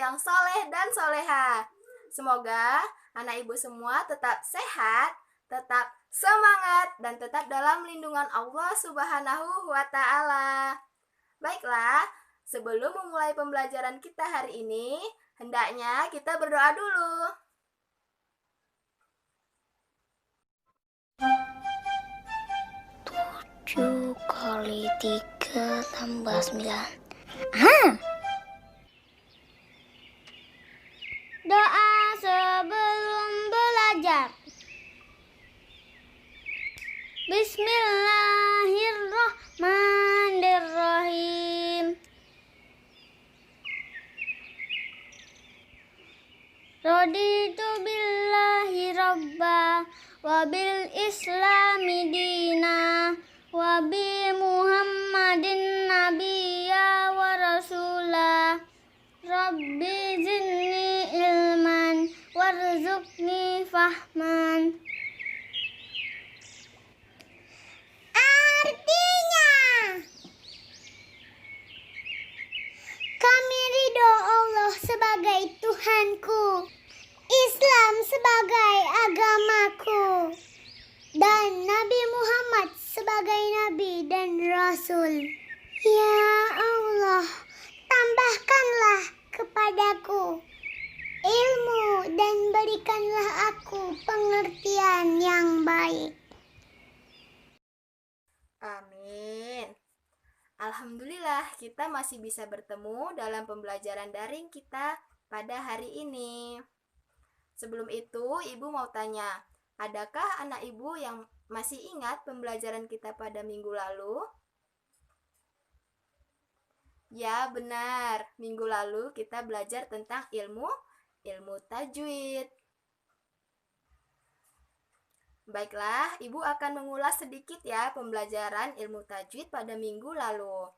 yang soleh dan soleha. Semoga anak ibu semua tetap sehat, tetap semangat, dan tetap dalam lindungan Allah Subhanahu wa Ta'ala. Baiklah, sebelum memulai pembelajaran kita hari ini, hendaknya kita berdoa dulu. 7 kali 3 tambah 9. Doa sebelum belajar. Bismillahirrahmanirrahim. Raditu billahi rabba wa bil islami dina wa bi muhammadin nabiyya wa rasulah. Rabbi zidni ilman warzuqni fahman. Artinya, kami ridho Allah sebagai Tuhanku, Islam sebagai agamaku, dan Nabi Muhammad sebagai Nabi dan Rasul. Ya Allah, tambahkanlah kepadaku ilmu dan berikanlah aku pengertian yang baik. Amin. Alhamdulillah, kita masih bisa bertemu dalam pembelajaran daring kita pada hari ini. Sebelum itu, Ibu mau tanya, adakah anak Ibu yang masih ingat pembelajaran kita pada minggu lalu? Ya, benar. Minggu lalu kita belajar tentang ilmu tajwid. Baiklah, Ibu akan mengulas sedikit ya pembelajaran ilmu tajwid pada minggu lalu.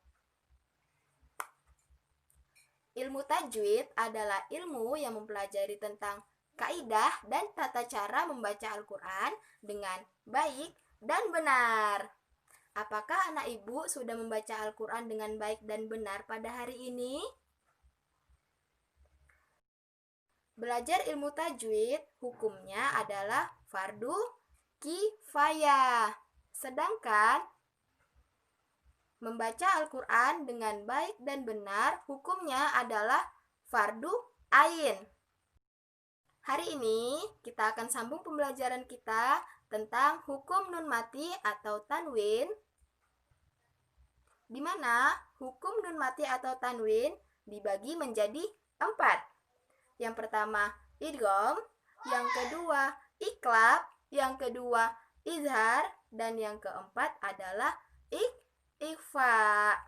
Ilmu tajwid adalah ilmu yang mempelajari tentang kaidah dan tata cara membaca Al-Quran dengan baik dan benar. Apakah anak Ibu sudah membaca Al-Quran dengan baik dan benar pada hari ini? Belajar ilmu tajwid hukumnya adalah fardu kifayah. Sedangkan membaca Al-Quran dengan baik dan benar hukumnya adalah fardu ain. Hari ini kita akan sambung pembelajaran kita tentang hukum nun mati atau tanwin, di mana hukum nun mati atau tanwin dibagi menjadi 4. Yang pertama idgham, yang kedua iqlab, yang kedua izhar, dan yang keempat adalah ikhfa.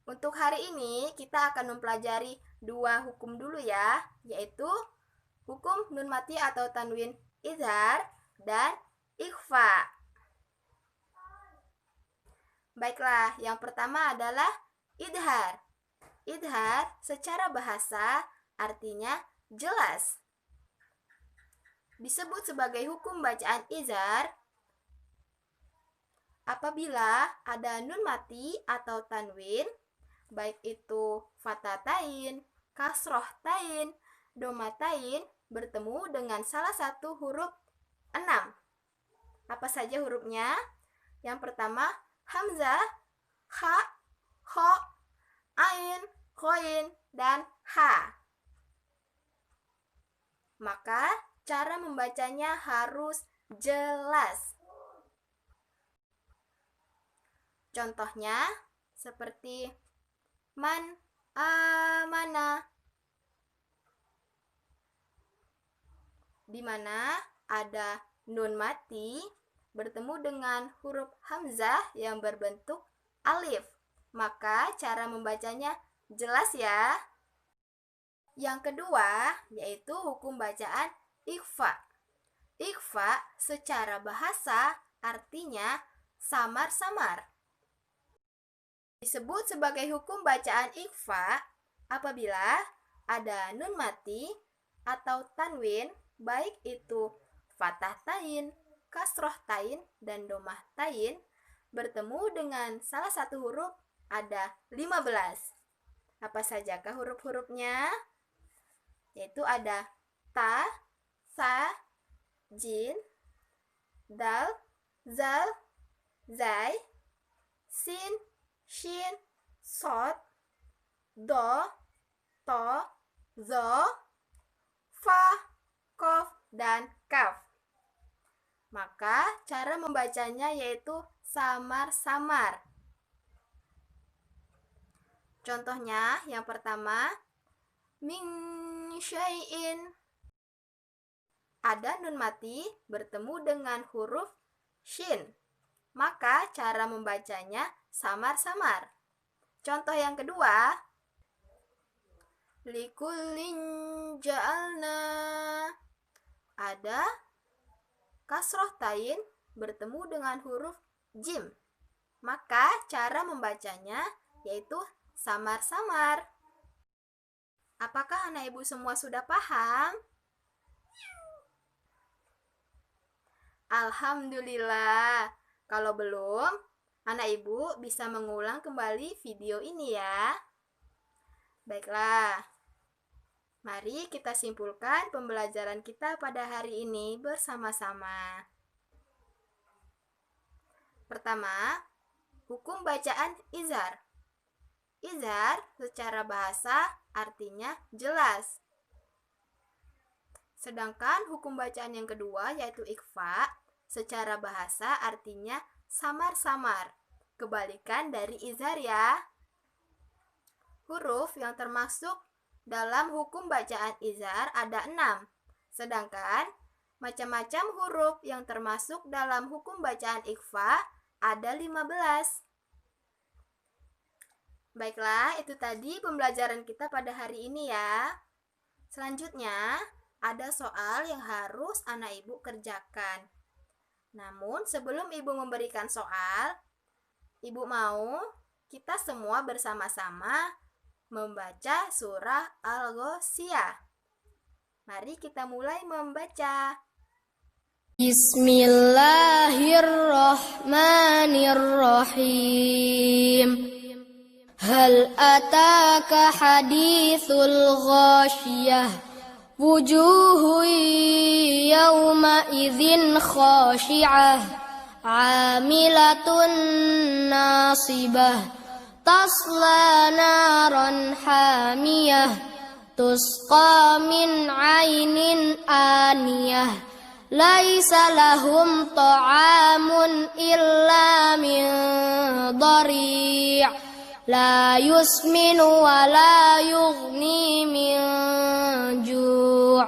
Untuk hari ini kita akan mempelajari 2 hukum dulu ya, yaitu hukum nun mati atau tanwin izhar dan ikhfa. Baiklah, yang pertama adalah idhar. Idhar secara bahasa artinya jelas. Disebut sebagai hukum bacaan izhar apabila ada nun mati atau tanwin, baik itu fatatain, kasrohtain, domatain, bertemu dengan salah satu huruf 6. Apa saja hurufnya? Yang pertama hamzah, ha, ho, ain, khoin, dan ha. Maka cara membacanya harus jelas. Contohnya seperti man, amana, di mana ada nun mati bertemu dengan huruf hamzah yang berbentuk alif. Maka cara membacanya jelas ya. Yang kedua yaitu hukum bacaan ikhfa. Ikhfa secara bahasa artinya samar-samar. Disebut sebagai hukum bacaan ikhfa apabila ada nun mati atau tanwin, baik itu fathah tain, kasroh tain, dan domah tain, bertemu dengan salah satu huruf ada 15. Apa sajakah huruf-hurufnya? Yaitu ada ta, sa, jin, dal, zal, zai, sin, shin, sod, do, to, zo, fa, kof, dan kaf. Maka cara membacanya yaitu samar-samar. Contohnya yang pertama, min syai'in. Ada nun mati bertemu dengan huruf shin. Maka cara membacanya samar-samar. Contoh yang kedua, likullin ja'alna. Ada kasroh tain bertemu dengan huruf jim. Maka cara membacanya yaitu samar-samar. Apakah anak ibu semua sudah paham? Alhamdulillah. Kalau belum, anak ibu bisa mengulang kembali video ini ya. Baiklah. Mari kita simpulkan pembelajaran kita pada hari ini bersama-sama. Pertama, hukum bacaan izhar. Izhar secara bahasa artinya jelas. Sedangkan hukum bacaan yang kedua yaitu ikhfa, secara bahasa artinya samar-samar. Kebalikan dari izhar ya. Huruf yang termasuk dalam hukum bacaan izhar ada 6. Sedangkan macam-macam huruf yang termasuk dalam hukum bacaan ikhfa ada 15. Baiklah, itu tadi pembelajaran kita pada hari ini ya. Selanjutnya, ada soal yang harus anak ibu kerjakan. Namun sebelum ibu memberikan soal, ibu mau kita semua bersama-sama membaca surah Al-Ghasyiyah. Mari kita mulai membaca. Bismillahirrahmanirrahim. Hal ataka hadithul ghasyiyah. Wujuhu yawma idzin khashi'ah. Amilatun nasibah. Tasla naran hamiyah. Tusqa min ainin aniyah. Laisa lahum ta'amun illa min dhari'. La yusminu wa la yughni min ju'.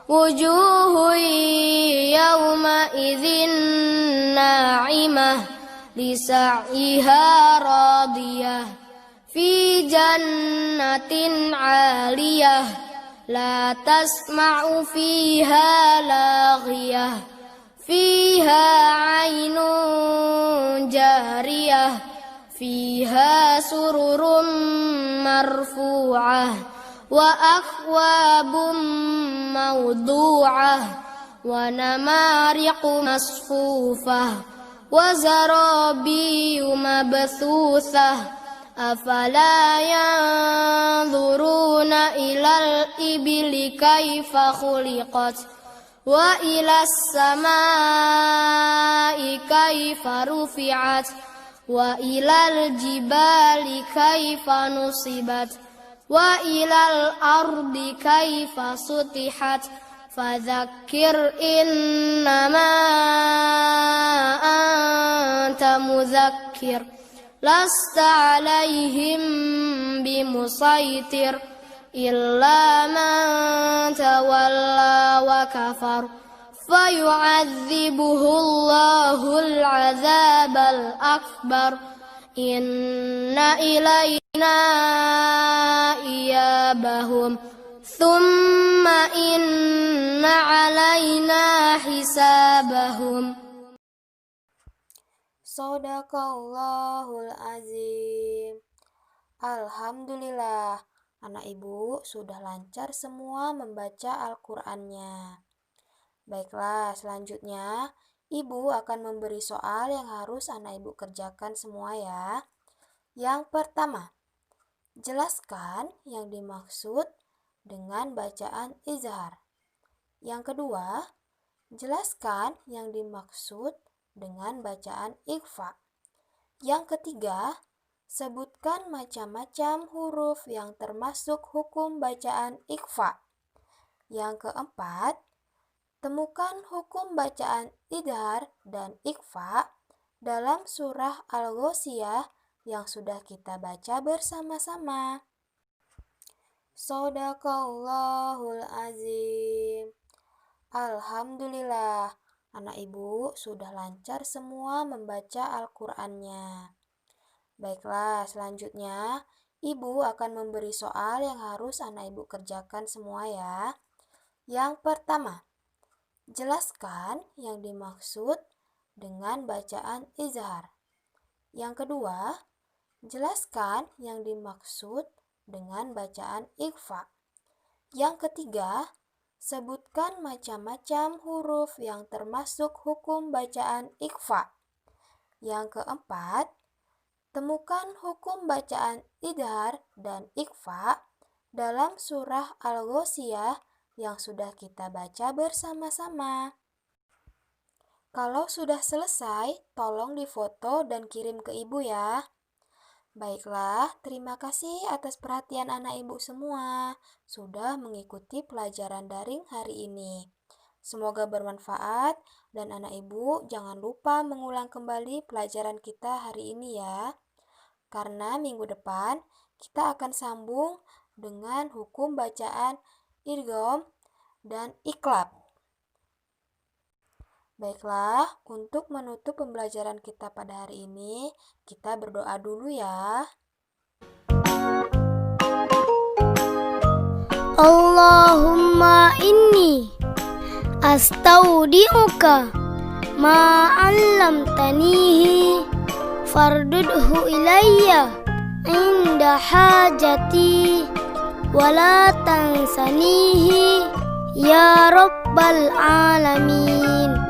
Wujuhu yawma idzin na'imah. Lisa'yiha radiyah. Fi jannatin 'aliyah. La tasma'u fiha laghiyah. Fiha 'ainun jariyah. Fiha sururum marfu'ah. Wa akwabum mawdu'ah. Wa namariqu masfufah. Wa zarabiyu mabthusah. Afala yanzuruna ilal ibili kaifa khuliqat. Wa ilas samai kaifa rufi'at. Wa ilal jibali kaifa nusibat. Wa ilal ardi kaifa sutihat. Fadzakir innama anta mudzakkir. Lasta alaihim bimusaitir. Illa man tawalla wa kafar. فيعذبه الله العذاب الأكبر إن إلينا إيابهم ثم إن علينا حسابهم. Shadaqallahul azim. Alhamdulillah, anak ibu sudah lancar semua membaca Al-Qur'annya. Baiklah, selanjutnya ibu akan memberi soal yang harus anak ibu kerjakan semua ya. Yang pertama, Jelaskan yang dimaksud dengan bacaan izhar. Yang kedua, jelaskan yang dimaksud dengan bacaan ikhfa. Yang ketiga, sebutkan macam-macam huruf yang termasuk hukum bacaan ikhfa. Yang keempat, temukan hukum bacaan idhar dan ikhfa dalam surah Al-Ghoshiyah yang sudah kita baca bersama-sama. Shadaqallahul azim. Alhamdulillah, anak ibu sudah lancar semua membaca Al-Qur'annya. Baiklah, selanjutnya ibu akan memberi soal yang harus anak ibu kerjakan semua ya. Yang pertama, jelaskan yang dimaksud dengan bacaan izhar. Yang kedua, jelaskan yang dimaksud dengan bacaan ikhfa. Yang ketiga, sebutkan macam-macam huruf yang termasuk hukum bacaan ikhfa. Yang keempat, temukan hukum bacaan idhar dan ikhfa dalam surah Al-Ghoshiyah yang sudah kita baca bersama-sama. Kalau sudah selesai, tolong difoto dan kirim ke ibu ya. Baiklah, terima kasih atas perhatian anak ibu semua sudah mengikuti pelajaran daring hari ini. Semoga bermanfaat dan anak ibu jangan lupa mengulang kembali pelajaran kita hari ini ya. Karena minggu depan kita akan sambung dengan hukum bacaan idgham dan iqlab. Baiklah, untuk menutup pembelajaran kita pada hari ini, kita berdoa dulu ya. Allahumma inni astaudi'uka ma 'allamtanihi fardudhu ilayya inda hajati wala tansanihi ya rabbal alamin.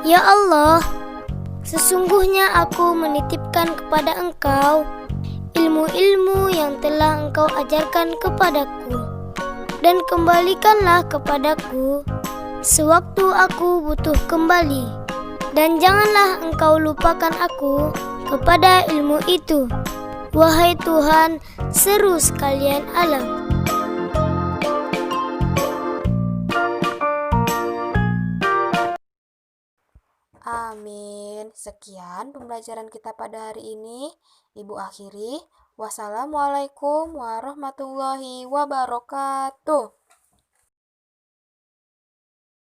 Ya Allah, sesungguhnya aku menitipkan kepada Engkau ilmu-ilmu yang telah Engkau ajarkan kepadaku, dan kembalikanlah kepadaku sewaktu aku butuh kembali, dan janganlah Engkau lupakan aku kepada ilmu itu, wahai Tuhan seru sekalian alam. Amin. Sekian pembelajaran kita pada hari ini. Ibu akhiri. Wassalamualaikum warahmatullahi wabarakatuh.